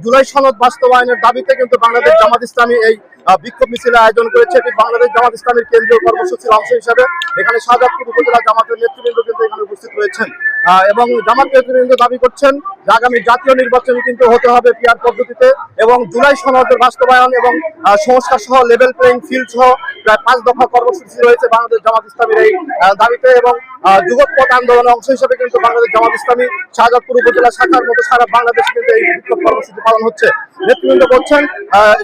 জুলাই সনদ বাস্তবায়নের দাবিতে কিন্তু বাংলাদেশ জামাত ইসলামী এই বিক্ষোভ মিছিলের আয়োজন করেছে। এটি বাংলাদেশ জামাত ইসলামীর কেন্দ্রীয় কর্মসূচির অংশ হিসেবে এখানে শাহজাদপুর উপজেলা জামাতের নেতৃবৃন্দ কিন্তু এখানে উপস্থিত রয়েছেন এবং জামাত নেতৃবৃন্দ দাবি করছেন যে আগামী জাতীয় নির্বাচন কিন্তু হতে হবে পিআর পদ্ধতিতে এবং জুলাই সনদের বাস্তবায়ন এবং সংস্কার সহ লেভেল প্লেইং ফিল্ড সহ প্রায় 5 দফা কর্মসূচি রয়েছে বাংলাদেশ জামাত ইসলামীর এই দাবিতে এবং যুগপথ আন্দোলনের অংশ হিসেবে কিন্তু বাংলাদেশ জামাত ইসলামী শাহজাদপুর উপজেলা শাখার মতো সারা বাংলাদেশে কিন্তু এই বিক্ষোভ কর্মসূচি পালন হচ্ছে। নেতৃবৃন্দ বলছেন,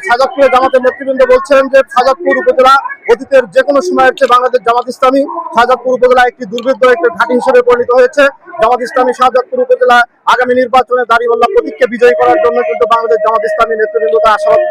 শাহজাদপুরের জামাতের নেতৃবৃন্দ বলছেন যে শাহজাদপুর উপজেলা অতীতের যে কোনো সময়ের চেয়ে বাংলাদেশ জামাত ইসলামী শাহজাদপুর উপজেলা একটি দুর্বৃত্ত একটি ঘাঁটি হিসেবে পরিণত হয়েছে। জামাত ইসলামী শাহজাদপুর উপজেলা আগামী নির্বাচনে দাঁড়িপাল্লা প্রতীককে বিজয়ী করার জন্য কিন্তু বাংলাদেশ জামাত ইসলামী নেতৃবৃন্দ আশাবাদ